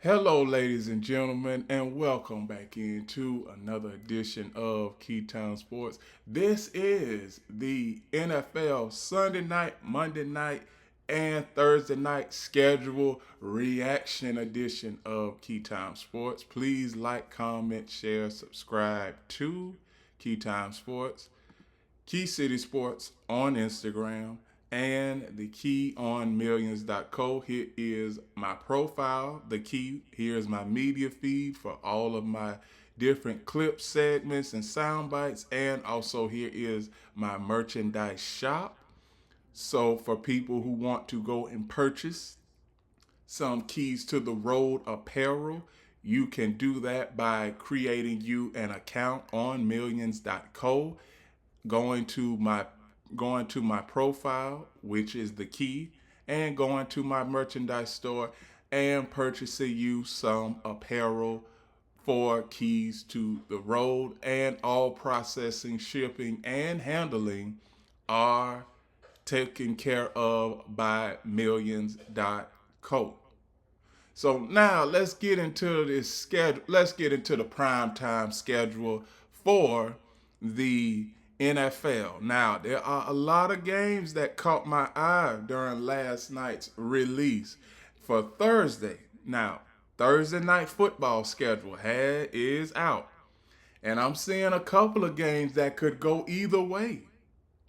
Hello, ladies and gentlemen, and welcome back into another edition of Keytime Sports. This is the NFL Sunday night, Monday night, and Thursday night schedule reaction edition of Keytime Sports. Please like, comment, share, subscribe to Keytime Sports. Key City Sports on Instagram, and the key on millions.co. Here is my profile, the key. Here's my media feed for all of my different clip segments and sound bites. And also, here is my merchandise shop. So, for people who want to go and purchase some keys to the road apparel, you can do that by creating you an account on millions.co, going to my profile, which is the key, and going to my merchandise store and purchasing you some apparel for keys to the road, and all processing, shipping, and handling are taken care of by millions.co. So now let's get into this schedule. Let's get into the prime time schedule for the NFL. Now, there are a lot of games that caught my eye during last night's release for Thursday. Now, Thursday night football schedule is out. And I'm seeing a couple of games that could go either way.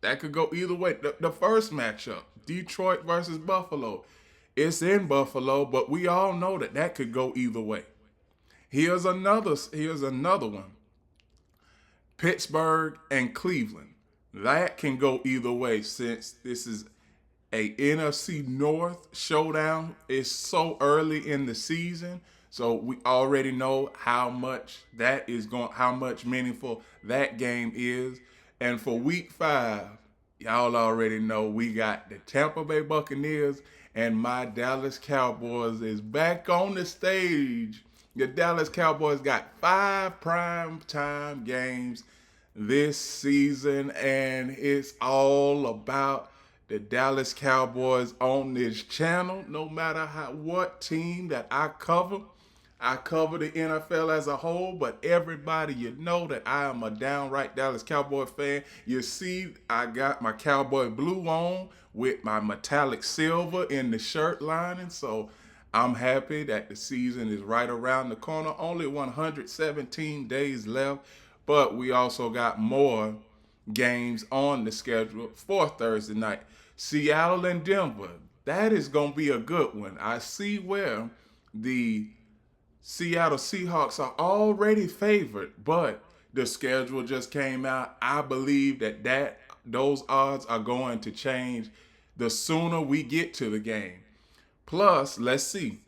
The first matchup, Detroit versus Buffalo. It's in Buffalo, but we all know that could go either way. Here's another one. Pittsburgh and Cleveland. That can go either way since this is a NFC North showdown. It's so early in the season, so we already know how much meaningful that game is. And for week 5, y'all already know we got the Tampa Bay Buccaneers and my Dallas Cowboys is back on the stage. The Dallas Cowboys got 5 prime time games this season, and it's all about the Dallas Cowboys on this channel. No matter what team that I cover the NFL as a whole, but everybody, you know that I am a downright Dallas Cowboy fan. You see, I got my Cowboy blue on with my metallic silver in the shirt lining. So I'm happy that the season is right around the corner. Only 117 days left, but we also got more games on the schedule for Thursday night. Seattle and Denver. That is going to be a good one. I see where the Seattle Seahawks are already favored, but the schedule just came out. I believe that those odds are going to change the sooner we get to the game. Plus, let's see.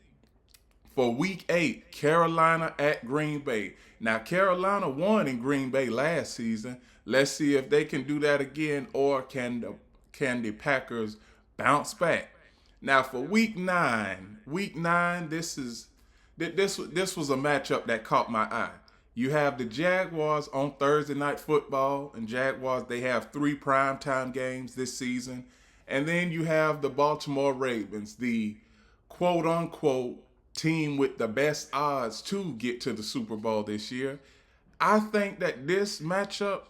For week 8, Carolina at Green Bay. Now, Carolina won in Green Bay last season. Let's see if they can do that again, or can the Packers bounce back? Now, for week 9, this was a matchup that caught my eye. You have the Jaguars on Thursday Night Football, and Jaguars, they have 3 primetime games this season. And then you have the Baltimore Ravens, the quote unquote team with the best odds to get to the Super Bowl this year. I think that this matchup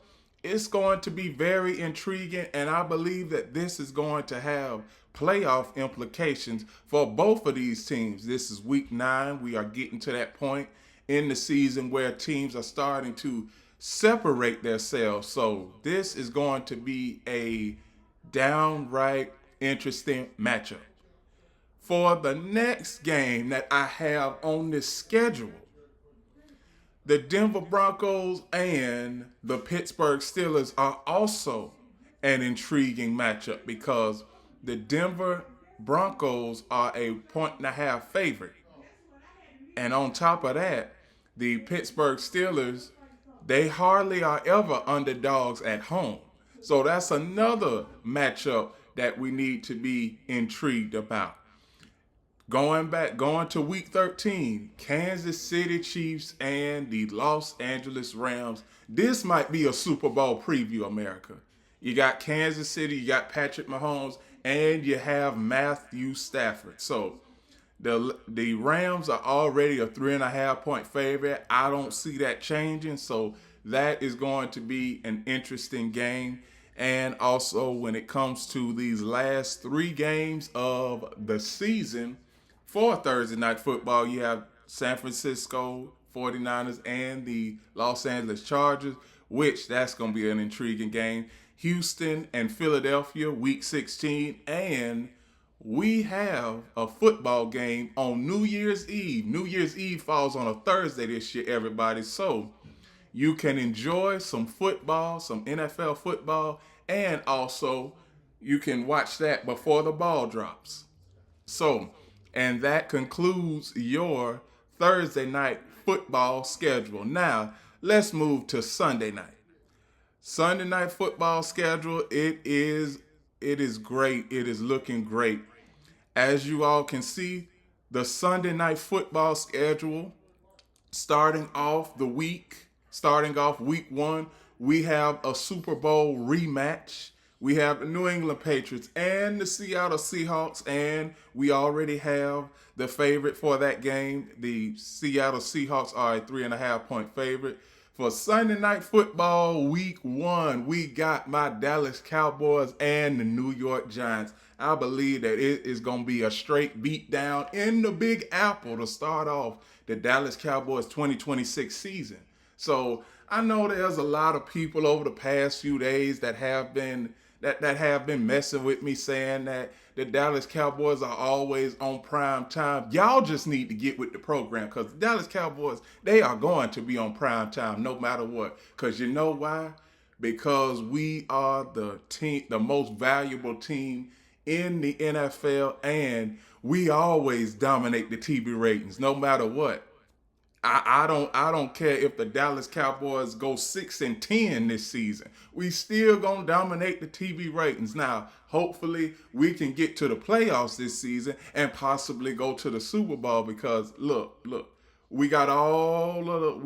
is going to be very intriguing, and I believe that this is going to have playoff implications for both of these teams. This is week 9. We are getting to that point in the season where teams are starting to separate themselves. So this is going to be a downright interesting matchup. For the next game that I have on this schedule, the Denver Broncos and the Pittsburgh Steelers are also an intriguing matchup because the Denver Broncos are a 1.5 favorite. And on top of that, the Pittsburgh Steelers, they hardly are ever underdogs at home. So that's another matchup that we need to be intrigued about. Going to week 13, Kansas City Chiefs and the Los Angeles Rams. This might be a Super Bowl preview, America. You got Kansas City, you got Patrick Mahomes, and you have Matthew Stafford. So The Rams are already a 3.5 point favorite. I don't see that changing. So that is going to be an interesting game. And also, when it comes to these last three games of the season for Thursday night football, you have San Francisco 49ers and the Los Angeles Chargers, which that's going to be an intriguing game. Houston and Philadelphia, week 16, and we have a football game on New Year's Eve. New Year's Eve falls on a Thursday this year, everybody. So you can enjoy some football, some NFL football, and also you can watch that before the ball drops. So, and that concludes your Thursday night football schedule. Now, let's move to Sunday night. Sunday night football schedule, it is great. It is looking great. As you all can see, the Sunday night football schedule starting off week one, we have a Super Bowl rematch. We have the New England Patriots and the Seattle Seahawks, and we already have the favorite for that game. The Seattle Seahawks are a 3.5 point favorite. For Sunday night football week one, we got my Dallas Cowboys and the New York Giants. I believe that it is going to be a straight beatdown in the Big Apple to start off the Dallas Cowboys 2026 season. So I know there's a lot of people over the past few days that have been messing with me, saying that the Dallas Cowboys are always on prime time. Y'all just need to get with the program, because the Dallas Cowboys, they are going to be on prime time no matter what. Because you know why? Because we are the most valuable team in the NFL, and we always dominate the TV ratings no matter what. I don't care if the Dallas Cowboys go 6-10 this season. We still gonna dominate the TV ratings. Now, hopefully, we can get to the playoffs this season and possibly go to the Super Bowl, because look, we got all of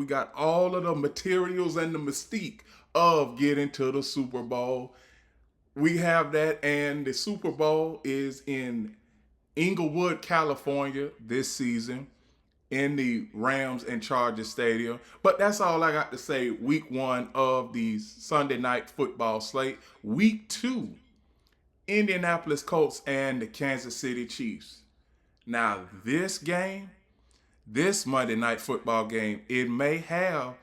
the materials and the mystique of getting to the Super Bowl. We have that, and the Super Bowl is in Inglewood, California this season, in the Rams and Chargers Stadium. But that's all I got to say. Week one of the Sunday night football slate. Week two, Indianapolis Colts and the Kansas City Chiefs. Now, this Monday night football game, it may have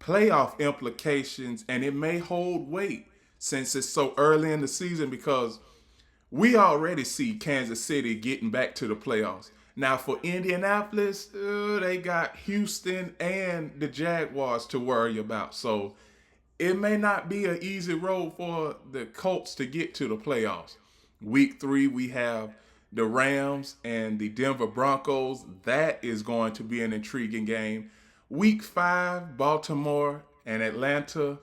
playoff implications, and it may hold weight since it's so early in the season, because we already see Kansas City getting back to the playoffs. Now, for Indianapolis, they got Houston and the Jaguars to worry about. So it may not be an easy road for the Colts to get to the playoffs. Week three, we have the Rams and the Denver Broncos. That is going to be an intriguing game. Week five, Baltimore and Atlanta.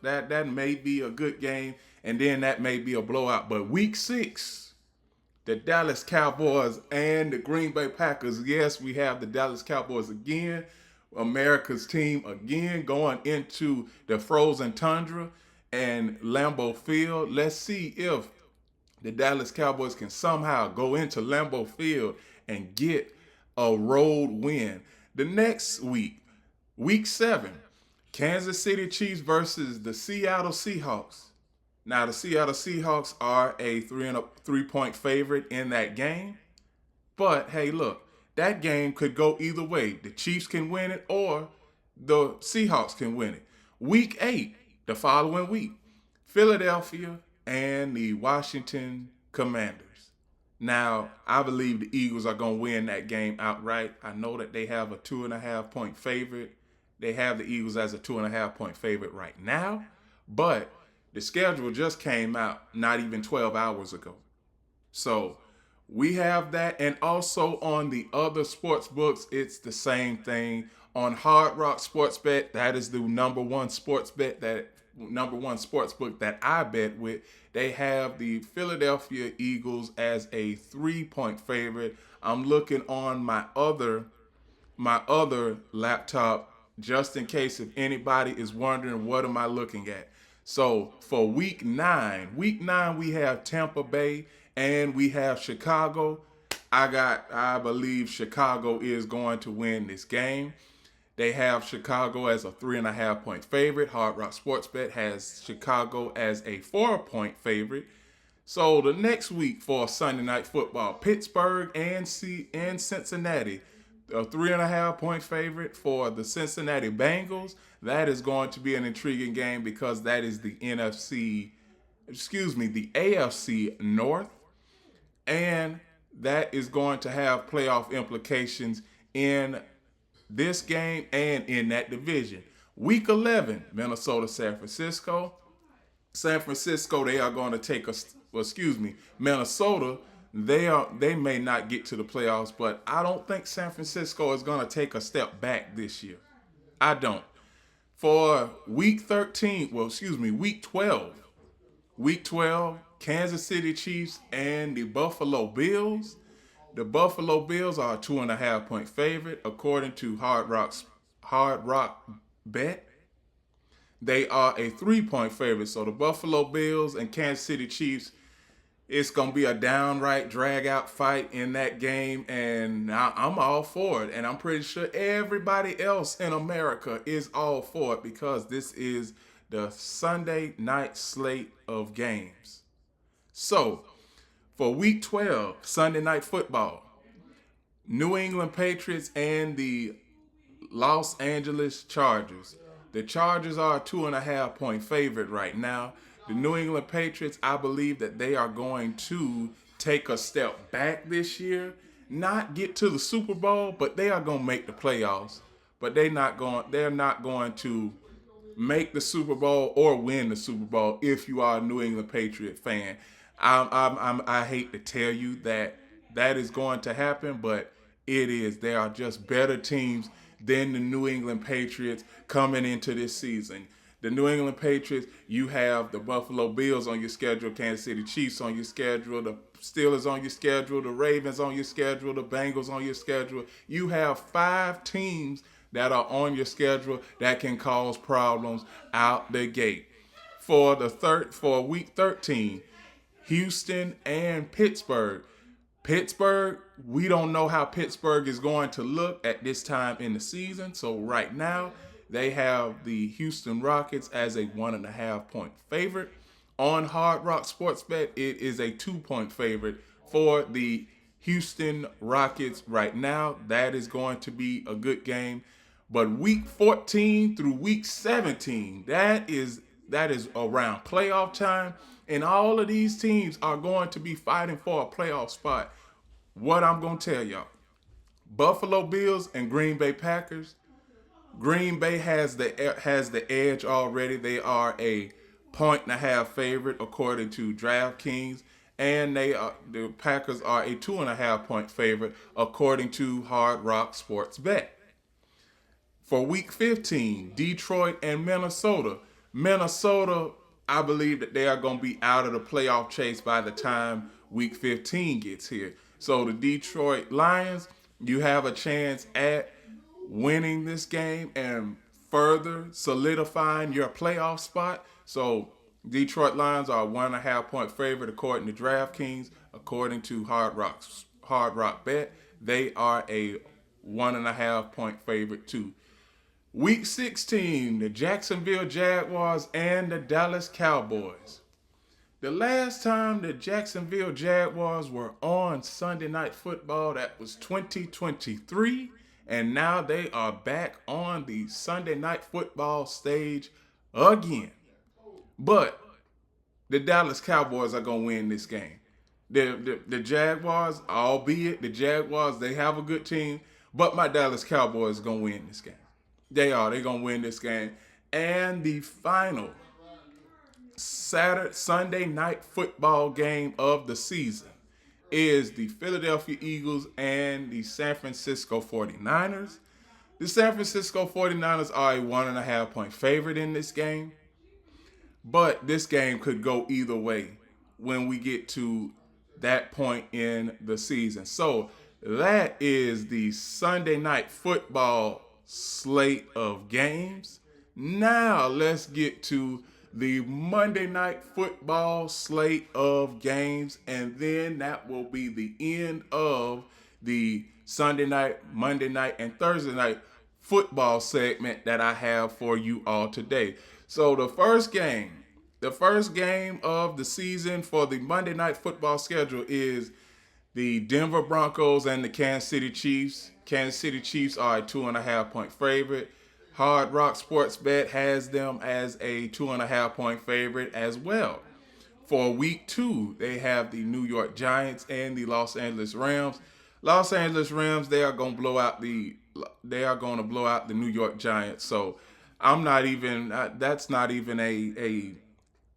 That may be a good game, and then that may be a blowout. But week six, the Dallas Cowboys and the Green Bay Packers. Yes, we have the Dallas Cowboys again, America's team again, going into the frozen tundra and Lambeau Field. Let's see if the Dallas Cowboys can somehow go into Lambeau Field and get a road win. The next week, week 7, Kansas City Chiefs versus the Seattle Seahawks. Now, the Seattle Seahawks are a 3.5 favorite in that game. But, hey, look, that game could go either way. The Chiefs can win it, or the Seahawks can win it. Week 8, the following week, Philadelphia and the Washington Commanders. Now, I believe the Eagles are going to win that game outright. I know that they have a 2.5 point favorite. They have the Eagles as a 2.5 point favorite right now. But the schedule just came out not even 12 hours ago. So we have that. And also on the other sports books, it's the same thing. On Hard Rock Sportsbet, that is the number one sports book that I bet with. They have the Philadelphia Eagles as a 3-point favorite. I'm looking on my other laptop, just in case if anybody is wondering what am I looking at. So for week 9 we have Tampa Bay and we have Chicago. I believe Chicago is going to win this game. They have Chicago as a 3.5 point favorite. Hard Rock Sports Bet has Chicago as a 4 point favorite. So the next week for Sunday Night Football, Pittsburgh and Cincinnati, a 3.5 point favorite for the Cincinnati Bengals. That is going to be an intriguing game because that is the the AFC North, and that is going to have playoff implications in this game and in that division. Week 11, Minnesota, San Francisco. San Francisco, they are going to take Minnesota, they may not get to the playoffs, but I don't think San Francisco is going to take a step back this year. I don't. For week 12. Week 12, Kansas City Chiefs and the Buffalo Bills. The Buffalo Bills are a 2.5 point favorite according to Hard Rock Bet. They are a 3 point favorite. So the Buffalo Bills and Kansas City Chiefs, it's going to be a downright drag-out fight in that game, and I'm all for it. And I'm pretty sure everybody else in America is all for it because this is the Sunday night slate of games. So, for Week 12, Sunday Night Football, New England Patriots and the Los Angeles Chargers. The Chargers are a 2.5 point favorite right now. The New England Patriots, I believe that they are going to take a step back this year, not get to the Super Bowl, but they are going to make the playoffs. But they're not going to make the Super Bowl or win the Super Bowl if you are a New England Patriot fan. I hate to tell you that is going to happen, but it is. There are just better teams than the New England Patriots coming into this season. The New England Patriots, you have the Buffalo Bills on your schedule, Kansas City Chiefs on your schedule, the Steelers on your schedule, the Ravens on your schedule, the Bengals on your schedule. You have 5 teams that are on your schedule that can cause problems out the gate. For week 13, Houston and Pittsburgh. Pittsburgh, we don't know how Pittsburgh is going to look at this time in the season. So right now, they have the Houston Rockets as a 1.5 point favorite. On Hard Rock Sports Bet, it is a 2 point favorite for the Houston Rockets right now. That is going to be a good game. But week 14 through week 17, that is around playoff time. And all of these teams are going to be fighting for a playoff spot. What I'm going to tell y'all, Buffalo Bills and Green Bay Packers, Green Bay has the edge already. They are a 1.5 favorite according to DraftKings, and the Packers are a 2.5 point favorite according to Hard Rock Sports Bet. For week 15, Detroit and Minnesota. Minnesota, I believe that they are going to be out of the playoff chase by the time week 15 gets here. So the Detroit Lions, you have a chance at winning this game and further solidifying your playoff spot. So Detroit Lions are a 1.5 point favorite according to DraftKings. According to Hard Rock Bet, they are a 1.5 point favorite too. Week 16, the Jacksonville Jaguars and the Dallas Cowboys. The last time the Jacksonville Jaguars were on Sunday Night Football, that was 2023, and now they are back on the Sunday Night Football stage again. But the Dallas Cowboys are going to win this game. The Jaguars, albeit the Jaguars, they have a good team, but my Dallas Cowboys are going to win this game. They're going to win this game. And the final Sunday night football game of the season is the Philadelphia Eagles and the San Francisco 49ers. The San Francisco 49ers are a 1.5 point favorite in this game. But this game could go either way when we get to that point in the season. So that is the Sunday night football slate of games. Now let's get to the Monday Night Football slate of games, and then that will be the end of the Sunday night, Monday night, and Thursday night football segment that I have for you all today. So the first game of the season for the Monday Night Football schedule is the Denver Broncos and the Kansas City Chiefs. Kansas City Chiefs are a 2.5 point favorite. Hard Rock Sports Bet has them as a 2.5 point favorite as well. For week 2, they have the New York Giants and the Los Angeles Rams. Los Angeles Rams, they are going to blow out the New York Giants. So that's not even a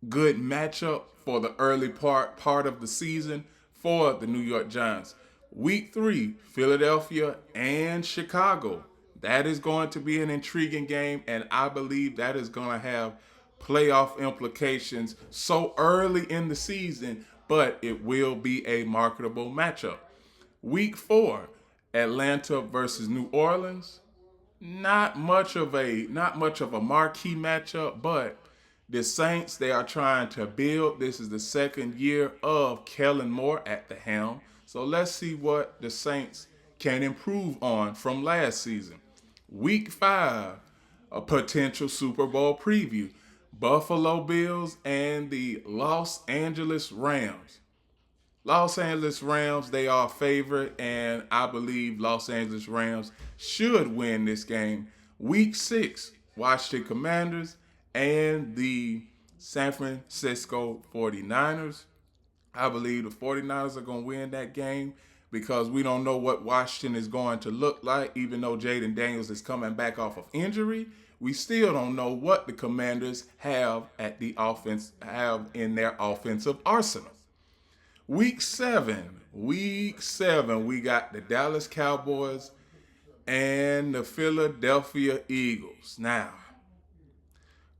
good matchup for the early part of the season for the New York Giants. Week 3, Philadelphia and Chicago. That is going to be an intriguing game, and I believe that is going to have playoff implications so early in the season, but it will be a marketable matchup. Week 4, Atlanta versus New Orleans. Not much of a marquee matchup, but the Saints, they are trying to build. This is the second year of Kellen Moore at the helm. So let's see what the Saints can improve on from last season. Week 5, a potential Super Bowl preview. Buffalo Bills and the Los Angeles Rams. Los Angeles Rams, they are favorite, and I believe Los Angeles Rams should win this game. Week 6, Washington Commanders and the San Francisco 49ers. I believe the 49ers are going to win that game because we don't know what Washington is going to look like. Even though Jaden Daniels is coming back off of injury, we still don't know what the Commanders have in their offensive arsenal. Week 7, we got the Dallas Cowboys and the Philadelphia Eagles. Now,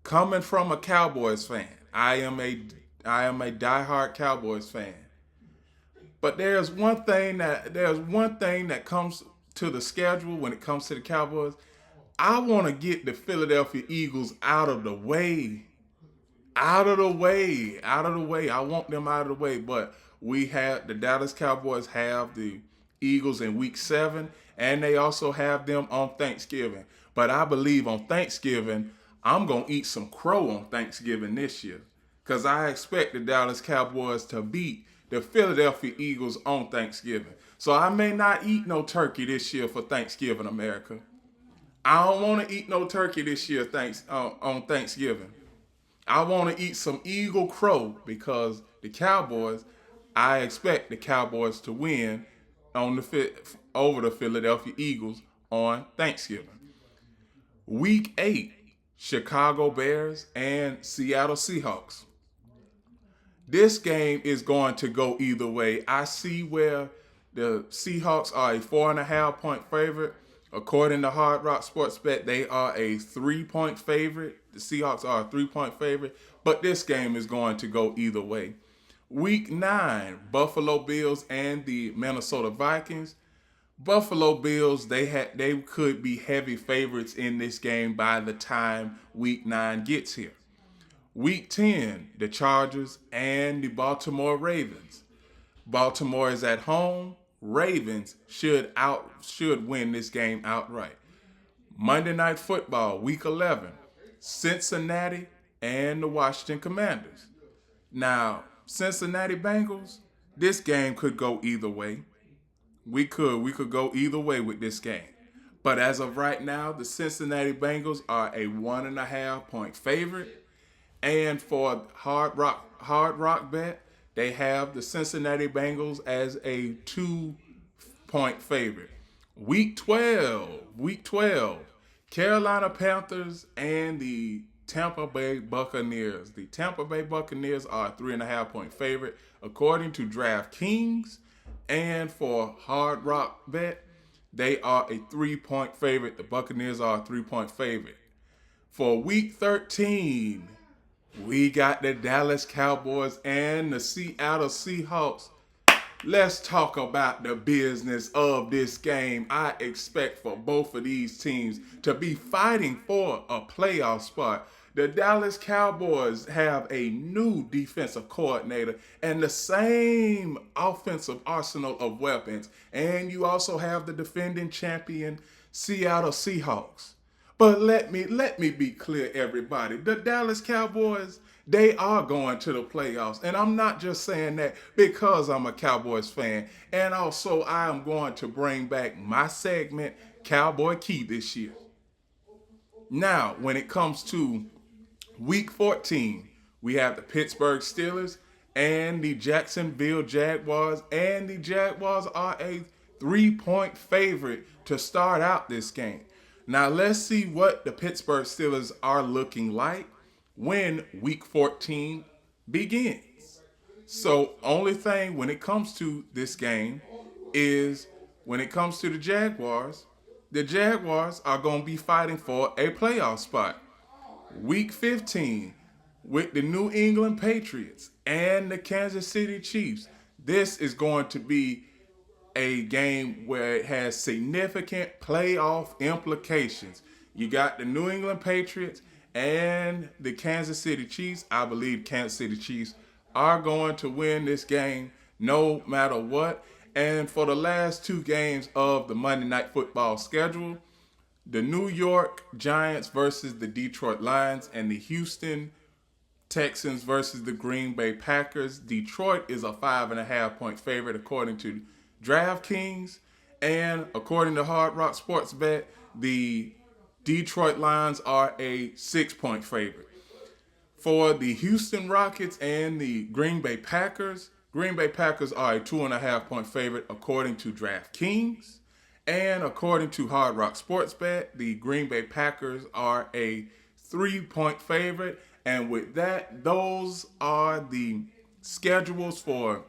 coming from a Cowboys fan, I am a diehard Cowboys fan. But there's one thing that comes to the schedule when it comes to the Cowboys. I want to get the Philadelphia Eagles out of the way. I want them out of the way. But the Dallas Cowboys have the Eagles in week 7, and they also have them on Thanksgiving. But I believe on Thanksgiving, I'm going to eat some crow on Thanksgiving this year, because I expect the Dallas Cowboys to beat the Philadelphia Eagles on Thanksgiving. So I may not eat no turkey this year for Thanksgiving, America. I don't want to eat no turkey this year on Thanksgiving. I want to eat some Eagle Crow because I expect the Cowboys to win over the Philadelphia Eagles on Thanksgiving. Week 8, Chicago Bears and Seattle Seahawks. This game is going to go either way. I see where the Seahawks are a 4.5 point favorite. According to Hard Rock Sports Bet, they are a 3-point favorite. The Seahawks are a 3-point favorite, but this game is going to go either way. Week 9, Buffalo Bills and the Minnesota Vikings. Buffalo Bills, they could be heavy favorites in this game by the time Week 9 gets here. Week 10, the Chargers and the Baltimore Ravens. Baltimore is at home. Ravens should win this game outright. Monday Night Football, Week 11, Cincinnati and the Washington Commanders. Now, Cincinnati Bengals, this game could go either way. We could go either way with this game. But as of right now, the Cincinnati Bengals are a 1.5 point favorite. And for Hard Rock Bet, they have the Cincinnati Bengals as a 2-point favorite. Week 12, Carolina Panthers and the Tampa Bay Buccaneers. The Tampa Bay Buccaneers are a 3.5 point favorite according to DraftKings. And for Hard Rock Bet, they are a 3-point favorite. The Buccaneers are a 3-point favorite. For Week 13, we got the Dallas Cowboys and the Seattle Seahawks. Let's talk about the business of this game. I expect for both of these teams to be fighting for a playoff spot. The Dallas Cowboys have a new defensive coordinator and the same offensive arsenal of weapons. And you also have the defending champion Seattle Seahawks. But let me be clear, everybody. The Dallas Cowboys, they are going to the playoffs. And I'm not just saying that because I'm a Cowboys fan. And also, I am going to bring back my segment, Cowboy Key, this year. Now, when it comes to Week 14, we have the Pittsburgh Steelers and the Jacksonville Jaguars. And the Jaguars are a 3-point favorite to start out this game. Now, let's see what the Pittsburgh Steelers are looking like when Week 14 begins. So, only thing when it comes to this game is when it comes to the Jaguars are going to be fighting for a playoff spot. Week 15 with the New England Patriots and the Kansas City Chiefs. This is going to be a game where it has significant playoff implications. You got the New England Patriots and the Kansas City Chiefs. I believe Kansas City Chiefs are going to win this game no matter what. And for the last two games of the Monday Night Football schedule, the New York Giants versus the Detroit Lions and the Houston Texans versus the Green Bay Packers. Detroit is a 5.5-point favorite according to DraftKings. And according to Hard Rock Sports Bet, the Detroit Lions are a 6-point favorite. For the Houston Rockets and the Green Bay Packers are a 2.5-point favorite according to DraftKings. And according to Hard Rock Sports Bet, the Green Bay Packers are a 3-point favorite. And with that, those are the schedules for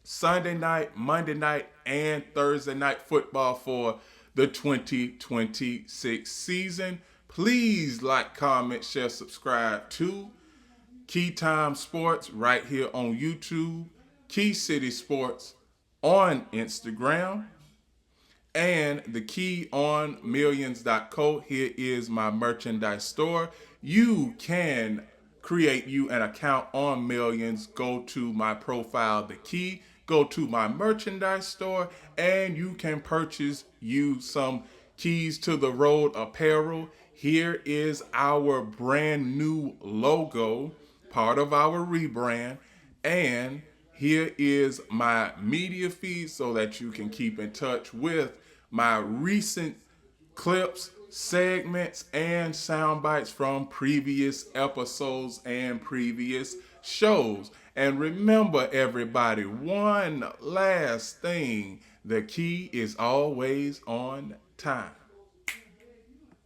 Sunday night, Monday night, and Thursday night football for the 2026 season. Please like, comment, share, subscribe to Keytime Sports right here on YouTube, Key City Sports on Instagram, and the Key on Millions.co. Here is my merchandise store. You can create you an account on Millions. Go to my profile, The Key. Go to my merchandise store, and you can purchase you some Keys to the Road apparel. Here is our brand new logo, part of our rebrand. And here is my media feed so that you can keep in touch with my recent clips, segments, and sound bites from previous episodes and previous shows. And remember, everybody, one last thing, the key is always on time.